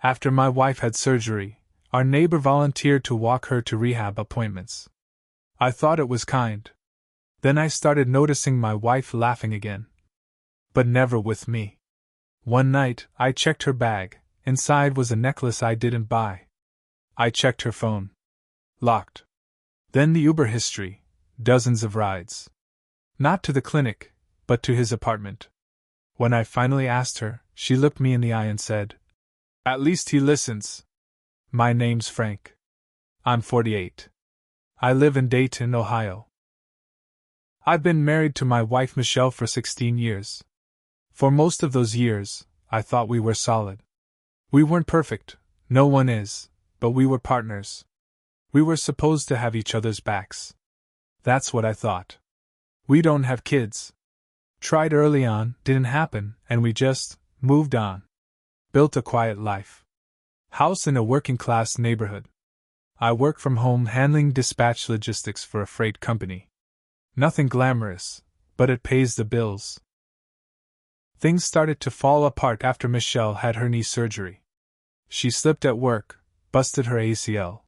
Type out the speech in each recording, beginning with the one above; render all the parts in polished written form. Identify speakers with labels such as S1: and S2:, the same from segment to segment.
S1: After my wife had surgery, our neighbor volunteered to walk her to rehab appointments. I thought it was kind. Then I started noticing my wife laughing again. But never with me. One night, I checked her bag. Inside was a necklace I didn't buy. I checked her phone. Locked. Then the Uber history, dozens of rides. Not to the clinic, but to his apartment. When I finally asked her, she looked me in the eye and said, "At least he listens. My name's Frank. I'm 48. I live in Dayton, Ohio. I've been married to my wife Michelle for 16 years. For most of those years, I thought we were solid. We weren't perfect, no one is, but we were partners. We were supposed to have each other's backs. That's what I thought. We don't have kids. Tried early on, didn't happen, and we just moved on. Built a quiet life. House in a working-class neighborhood. I work from home handling dispatch logistics for a freight company. Nothing glamorous, but it pays the bills." Things started to fall apart after Michelle had her knee surgery. She slipped at work, busted her ACL.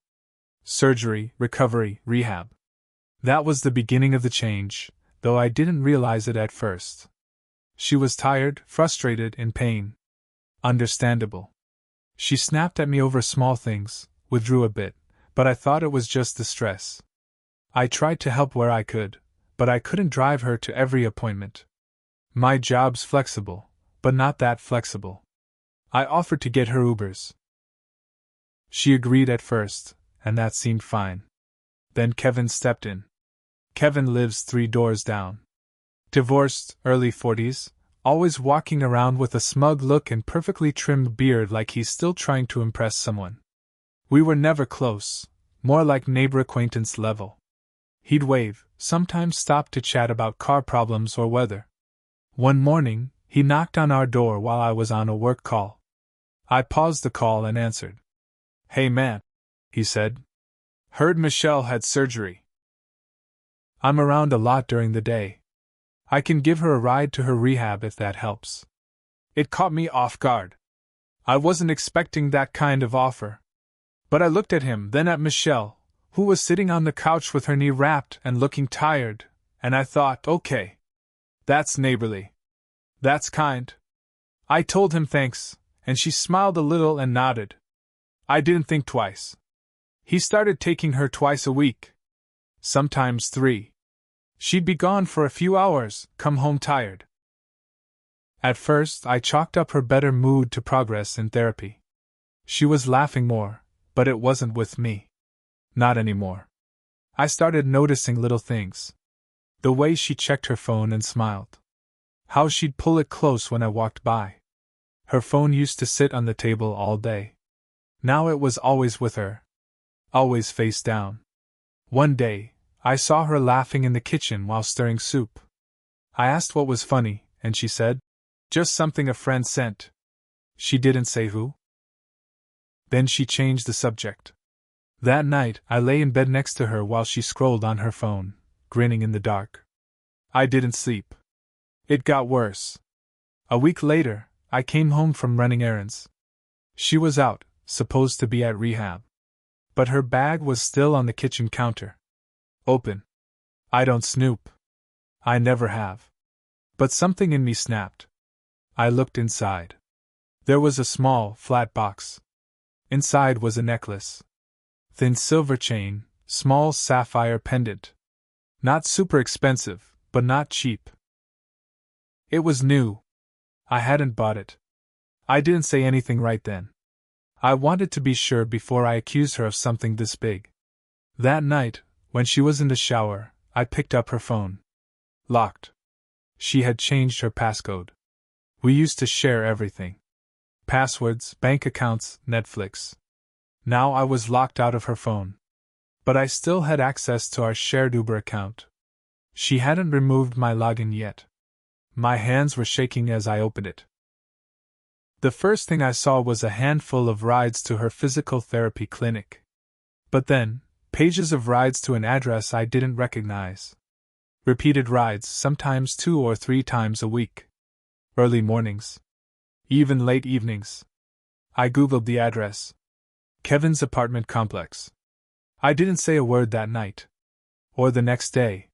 S1: Surgery, recovery, rehab. That was the beginning of the change, though I didn't realize it at first. She was tired, frustrated, in pain. Understandable. She snapped at me over small things, withdrew a bit, but I thought it was just the stress. I tried to help where I could, but I couldn't drive her to every appointment. My job's flexible, but not that flexible. I offered to get her Ubers. She agreed at first, and that seemed fine. Then Kevin stepped in. Kevin lives 3 doors down. Divorced, early 40s, always walking around with a smug look and perfectly trimmed beard like he's still trying to impress someone. We were never close, more like neighbor acquaintance level. He'd wave, sometimes stop to chat about car problems or weather. One morning, he knocked on our door while I was on a work call. I paused the call and answered. "Hey man," he said. "Heard Michelle had surgery. I'm around a lot during the day. I can give her a ride to her rehab if that helps." It caught me off guard. I wasn't expecting that kind of offer. But I looked at him, then at Michelle, who was sitting on the couch with her knee wrapped and looking tired, and I thought, okay. That's neighborly. That's kind. I told him thanks, and she smiled a little and nodded. I didn't think twice. He started taking her twice a week. Sometimes 3. She'd be gone for a few hours, come home tired. At first, I chalked up her better mood to progress in therapy. She was laughing more, but it wasn't with me. Not anymore. I started noticing little things. The way she checked her phone and smiled. How she'd pull it close when I walked by. Her phone used to sit on the table all day. Now it was always with her. Always face down. One day, I saw her laughing in the kitchen while stirring soup. I asked what was funny, and she said, "Just something a friend sent." She didn't say who. Then she changed the subject. That night, I lay in bed next to her while she scrolled on her phone, grinning in the dark. I didn't sleep. It got worse. A week later, I came home from running errands. She was out, supposed to be at rehab. But her bag was still on the kitchen counter. Open. I don't snoop. I never have. But something in me snapped. I looked inside. There was a small, flat box. Inside was a necklace. Thin silver chain, small sapphire pendant. Not super expensive, but not cheap. It was new. I hadn't bought it. I didn't say anything right then. I wanted to be sure before I accused her of something this big. That night, when she was in the shower, I picked up her phone. Locked. She had changed her passcode. We used to share everything. Passwords, bank accounts, Netflix. Now I was locked out of her phone. But I still had access to our shared Uber account. She hadn't removed my login yet. My hands were shaking as I opened it. The first thing I saw was a handful of rides to her physical therapy clinic. But then, pages of rides to an address I didn't recognize. Repeated rides, sometimes 2 or 3 times a week. Early mornings. Even late evenings. I googled the address. Kevin's apartment complex. I didn't say a word that night. Or the next day.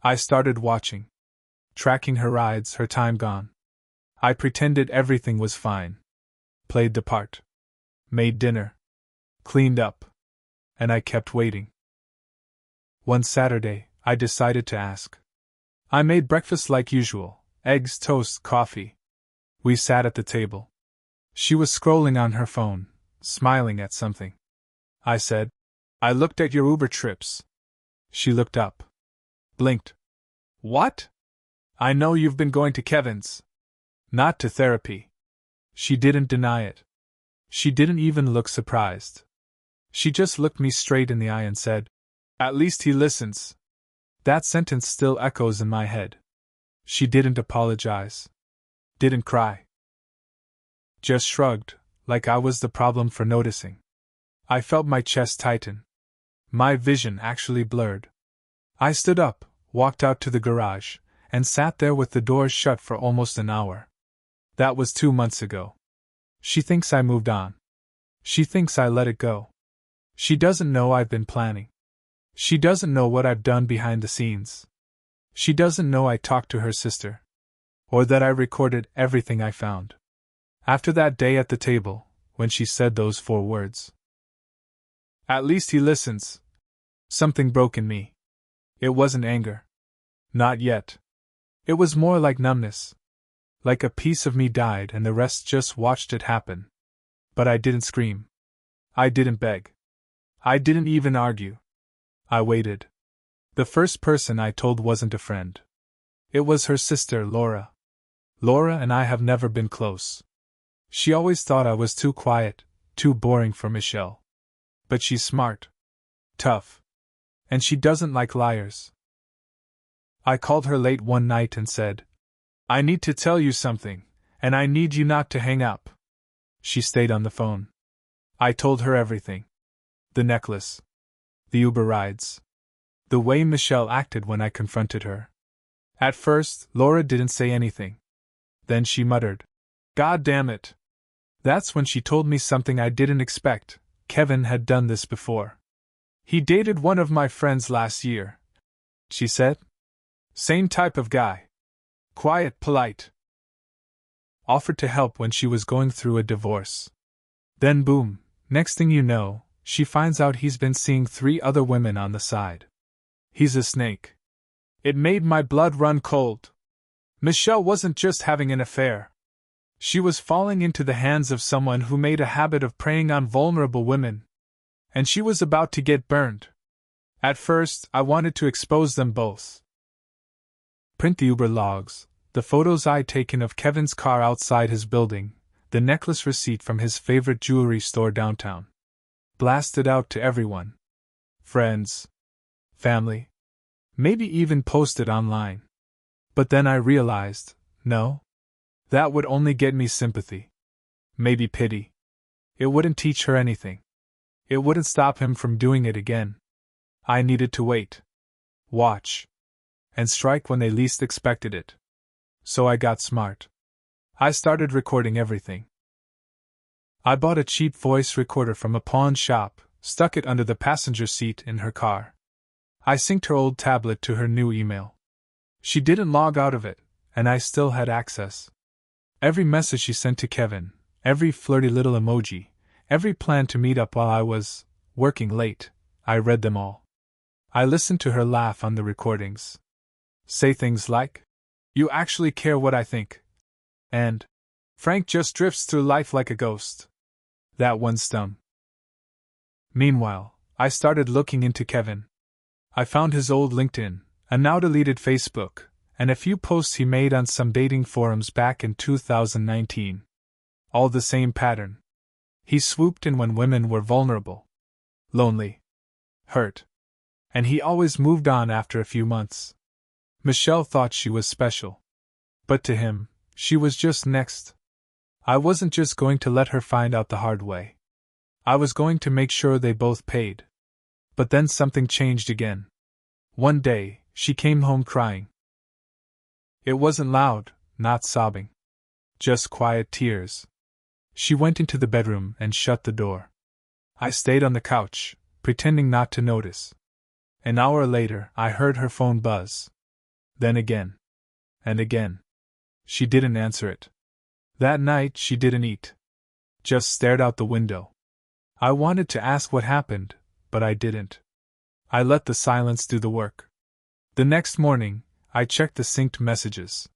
S1: I started watching. Tracking her rides, her time gone. I pretended everything was fine. Played the part. Made dinner. Cleaned up. And I kept waiting. One Saturday, I decided to ask. I made breakfast like usual, eggs, toast, coffee. We sat at the table. She was scrolling on her phone, smiling at something. I said, I looked at your Uber trips. She looked up. Blinked. What? I know you've been going to Kevin's. Not to therapy. She didn't deny it. She didn't even look surprised. She just looked me straight in the eye and said, At least he listens. That sentence still echoes in my head. She didn't apologize. Didn't cry. Just shrugged, like I was the problem for noticing. I felt my chest tighten. My vision actually blurred. I stood up, walked out to the garage, and sat there with the doors shut for almost an hour. That was 2 months ago. She thinks I moved on. She thinks I let it go. She doesn't know I've been planning. She doesn't know what I've done behind the scenes. She doesn't know I talked to her sister. Or that I recorded everything I found. After that day at the table, when she said those 4 words. At least he listens. Something broke in me. It wasn't anger. Not yet. It was more like numbness. Like a piece of me died and the rest just watched it happen. But I didn't scream. I didn't beg. I didn't even argue. I waited. The first person I told wasn't a friend. It was her sister, Laura. Laura and I have never been close. She always thought I was too quiet, too boring for Michelle. But she's smart. Tough. And she doesn't like liars. I called her late one night and said, I need to tell you something, and I need you not to hang up. She stayed on the phone. I told her everything. The necklace. The Uber rides. The way Michelle acted when I confronted her. At first, Laura didn't say anything. Then she muttered, God damn it. That's when she told me something I didn't expect. Kevin had done this before. He dated one of my friends last year, she said. Same type of guy. Quiet, polite. Offered to help when she was going through a divorce. Then boom, next thing you know, she finds out he's been seeing 3 other women on the side. He's a snake. It made my blood run cold. Michelle wasn't just having an affair. She was falling into the hands of someone who made a habit of preying on vulnerable women. And she was about to get burned. At first, I wanted to expose them both. Print the Uber logs, the photos I'd taken of Kevin's car outside his building, the necklace receipt from his favorite jewelry store downtown. Blast it out to everyone. Friends. Family. Maybe even post it online. But then I realized, no. That would only get me sympathy. Maybe pity. It wouldn't teach her anything. It wouldn't stop him from doing it again. I needed to wait. Watch. And strike when they least expected it. So I got smart. I started recording everything. I bought a cheap voice recorder from a pawn shop, stuck it under the passenger seat in her car. I synced her old tablet to her new email. She didn't log out of it, and I still had access. Every message she sent to Kevin, every flirty little emoji, every plan to meet up while I was working late, I read them all. I listened to her laugh on the recordings. Say things like, you actually care what I think. And, Frank just drifts through life like a ghost. That one stung. Meanwhile, I started looking into Kevin. I found his old LinkedIn, a now deleted Facebook, and a few posts he made on some dating forums back in 2019. All the same pattern. He swooped in when women were vulnerable, lonely, hurt. And he always moved on after a few months. Michelle thought she was special. But to him, she was just next. I wasn't just going to let her find out the hard way. I was going to make sure they both paid. But then something changed again. One day, she came home crying. It wasn't loud, not sobbing. Just quiet tears. She went into the bedroom and shut the door. I stayed on the couch, pretending not to notice. An hour later, I heard her phone buzz. Then again. And again. She didn't answer it. That night, she didn't eat. Just stared out the window. I wanted to ask what happened, but I didn't. I let the silence do the work. The next morning, I checked the synced messages.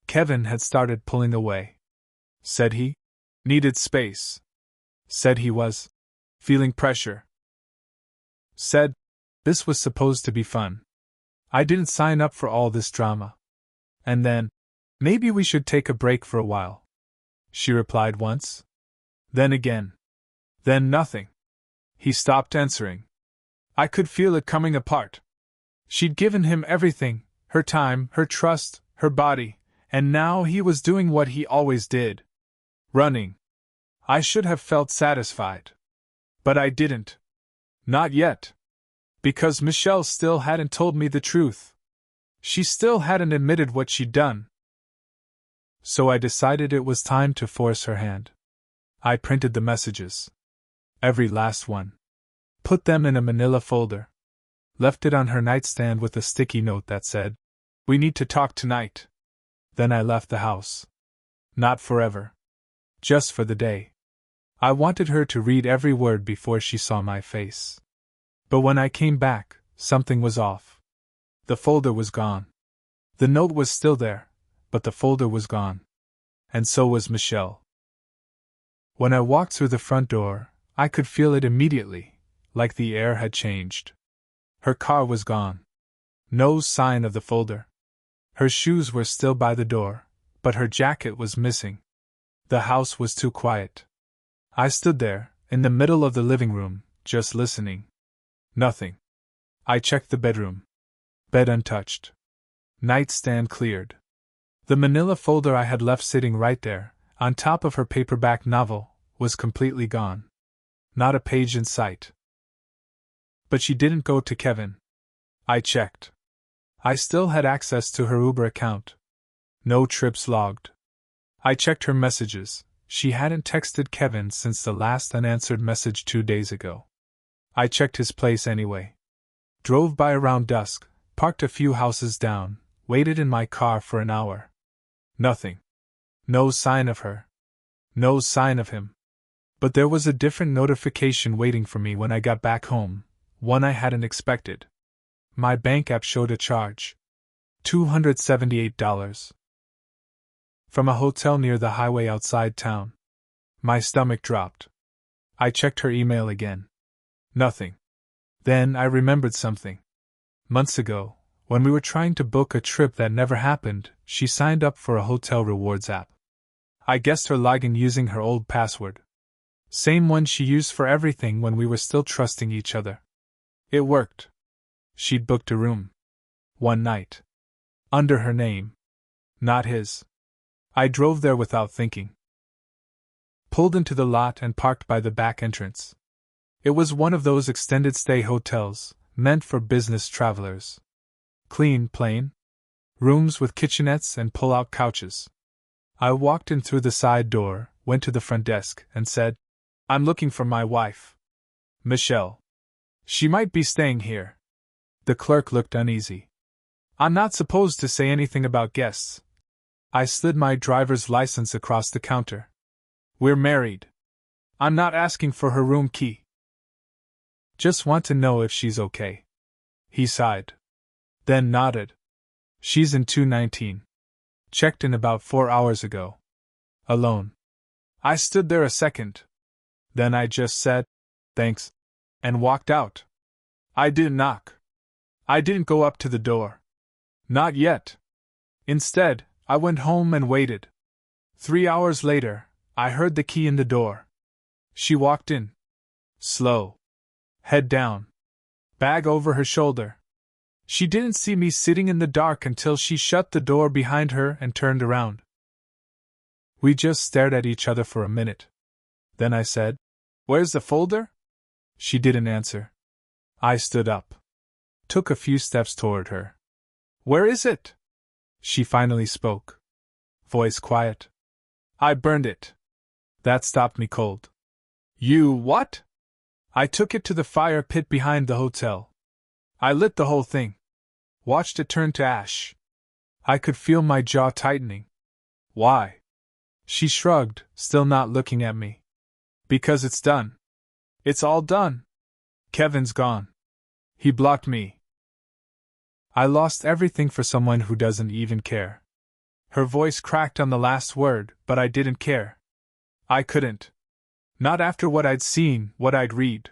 S1: Kevin had started pulling away. Said he needed space. Said he was feeling pressure. Said this was supposed to be fun. I didn't sign up for all this drama. And then, maybe we should take a break for a while. She replied once. Then again. Then nothing. He stopped answering. I could feel it coming apart. She'd given him everything, her time, her trust, her body, and now he was doing what he always did. Running. I should have felt satisfied. But I didn't. Not yet. Because Michelle still hadn't told me the truth. She still hadn't admitted what she'd done. So I decided it was time to force her hand. I printed the messages. Every last one. Put them in a manila folder. Left it on her nightstand with a sticky note that said, "We need to talk tonight." Then I left the house. Not forever. Just for the day. I wanted her to read every word before she saw my face. But when I came back, something was off. The folder was gone. The note was still there, but the folder was gone. And so was Michelle. When I walked through the front door, I could feel it immediately, like the air had changed. Her car was gone. No sign of the folder. Her shoes were still by the door, but her jacket was missing. The house was too quiet. I stood there, in the middle of the living room, just listening. Nothing. I checked the bedroom. Bed untouched. Nightstand cleared. The manila folder I had left sitting right there, on top of her paperback novel, was completely gone. Not a page in sight. But she didn't go to Kevin. I checked. I still had access to her Uber account. No trips logged. I checked her messages. She hadn't texted Kevin since the last unanswered message 2 days ago. I checked his place anyway. Drove by around dusk, parked a few houses down, waited in my car for an hour. Nothing. No sign of her. No sign of him. But there was a different notification waiting for me when I got back home, one I hadn't expected. My bank app showed a charge. $278. From a hotel near the highway outside town. My stomach dropped. I checked her email again. Nothing. Then I remembered something. Months ago, when we were trying to book a trip that never happened, she signed up for a hotel rewards app. I guessed her login using her old password. Same one she used for everything when we were still trusting each other. It worked. She'd booked a room. One night. Under her name. Not his. I drove there without thinking. Pulled into the lot and parked by the back entrance. It was one of those extended stay hotels, meant for business travelers. Clean, plain. Rooms with kitchenettes and pull-out couches. I walked in through the side door, went to the front desk, and said, "I'm looking for my wife. Michelle. She might be staying here." The clerk looked uneasy. "I'm not supposed to say anything about guests." I slid my driver's license across the counter. "We're married. I'm not asking for her room key. Just want to know if she's okay." He sighed. Then nodded. "She's in 219. Checked in about 4 hours ago. Alone." I stood there a second. Then I just said, "Thanks," and walked out. I didn't knock. I didn't go up to the door. Not yet. Instead, I went home and waited. 3 hours later, I heard the key in the door. She walked in. Slow. Head down. Bag over her shoulder. She didn't see me sitting in the dark until she shut the door behind her and turned around. We just stared at each other for a minute. Then I said, "Where's the folder?" She didn't answer. I stood up. Took a few steps toward her. "Where is it?" She finally spoke. Voice quiet. "I burned it." That stopped me cold. You what? I took it to the fire pit behind the hotel. I lit the whole thing. Watched it turn to ash. I could feel my jaw tightening. Why? She shrugged, still not looking at me. Because it's done. It's all done. Kevin's gone. He blocked me. I lost everything for someone who doesn't even care. Her voice cracked on the last word, but I didn't care. I couldn't. Not after what I'd seen, what I'd read.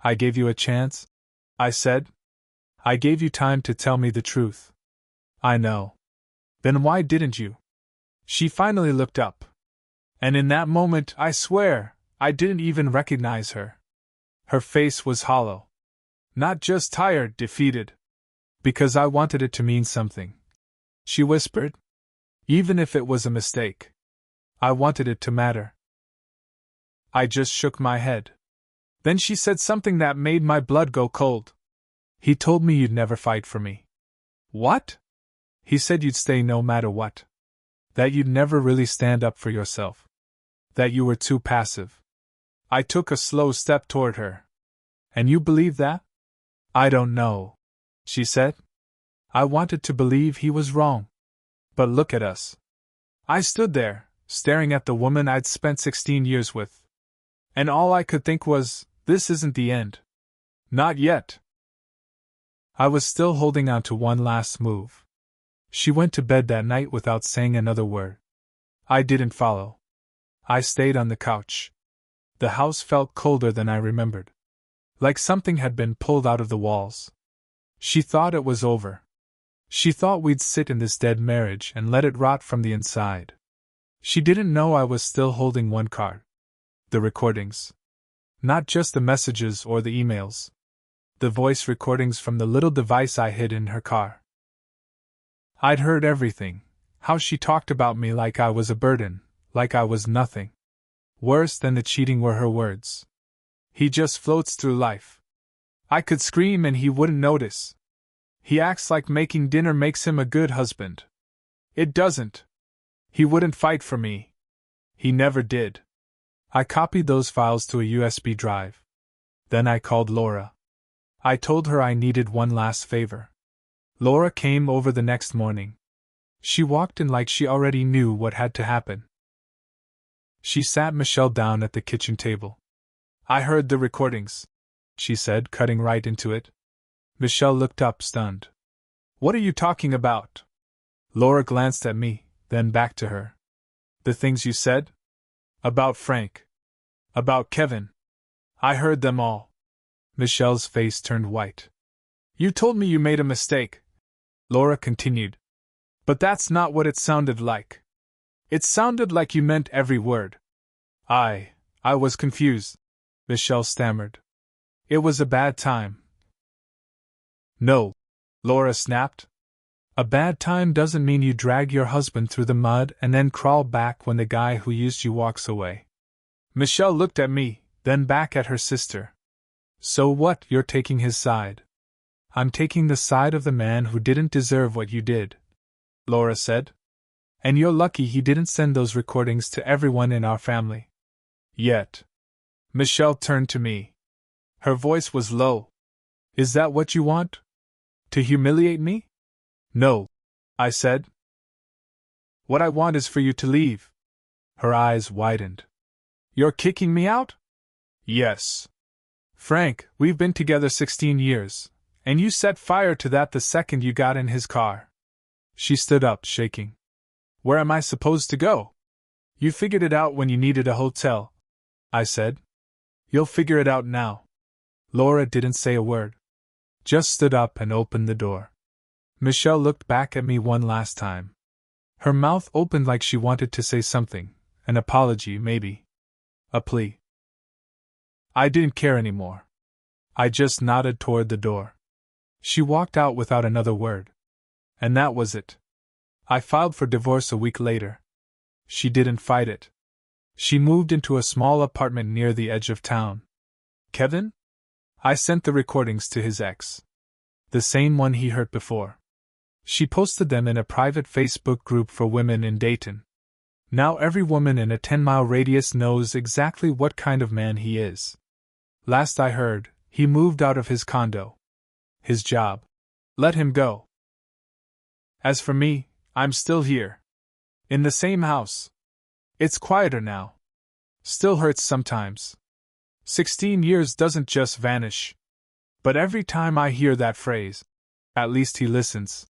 S1: I gave you a chance, I said. I gave you time to tell me the truth. I know. Then why didn't you? She finally looked up. And in that moment, I swear, I didn't even recognize her. Her face was hollow. Not just tired, defeated. Because I wanted it to mean something. She whispered. Even if it was a mistake. I wanted it to matter. I just shook my head. Then she said something that made my blood go cold. He told me you'd never fight for me. What? He said you'd stay no matter what. That you'd never really stand up for yourself. That you were too passive. I took a slow step toward her. And you believe that? I don't know, she said. I wanted to believe he was wrong. But look at us. I stood there, staring at the woman I'd spent 16 years with. And all I could think was, this isn't the end. Not yet. I was still holding on to one last move. She went to bed that night without saying another word. I didn't follow. I stayed on the couch. The house felt colder than I remembered. Like something had been pulled out of the walls. She thought it was over. She thought we'd sit in this dead marriage and let it rot from the inside. She didn't know I was still holding one card. The recordings. Not just the messages or the emails. The voice recordings from the little device I hid in her car. I'd heard everything. How she talked about me like I was a burden, like I was nothing. Worse than the cheating were her words. He just floats through life. I could scream and he wouldn't notice. He acts like making dinner makes him a good husband. It doesn't. He wouldn't fight for me. He never did. I copied those files to a USB drive. Then I called Laura. I told her I needed one last favor. Laura came over the next morning. She walked in like she already knew what had to happen. She sat Michelle down at the kitchen table. I heard the recordings, she said, cutting right into it. Michelle looked up, stunned. What are you talking about? Laura glanced at me, then back to her. The things you said? About Frank. About Kevin. I heard them all. Michelle's face turned white. You told me you made a mistake, Laura continued. But that's not what it sounded like. It sounded like you meant every word. I was confused, Michelle stammered. It was a bad time. No, Laura snapped. A bad time doesn't mean you drag your husband through the mud and then crawl back when the guy who used you walks away. Michelle looked at me, then back at her sister. So what, you're taking his side? I'm taking the side of the man who didn't deserve what you did, Laura said. And you're lucky he didn't send those recordings to everyone in our family. Yet. Michelle turned to me. Her voice was low. Is that what you want? To humiliate me? No, I said. What I want is for you to leave. Her eyes widened. You're kicking me out? Yes. Frank, we've been together 16 years, and you set fire to that the second you got in his car. She stood up, shaking. Where am I supposed to go? You figured it out when you needed a hotel, I said. You'll figure it out now. Laura didn't say a word. Just stood up and opened the door. Michelle looked back at me one last time. Her mouth opened like she wanted to say something, an apology maybe. A plea. I didn't care anymore. I just nodded toward the door. She walked out without another word. And that was it. I filed for divorce a week later. She didn't fight it. She moved into a small apartment near the edge of town. Kevin? I sent the recordings to his ex. The same one he hurt before. She posted them in a private Facebook group for women in Dayton. Now every woman in a 10-mile radius knows exactly what kind of man he is. Last I heard, he moved out of his condo. His job let him go. As for me, I'm still here. In the same house. It's quieter now. Still hurts sometimes. 16 years doesn't just vanish. But every time I hear that phrase, at least he listens,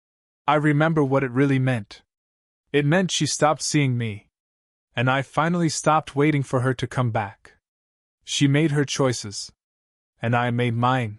S1: I remember what it really meant. It meant she stopped seeing me. And I finally stopped waiting for her to come back. She made her choices. And I made mine.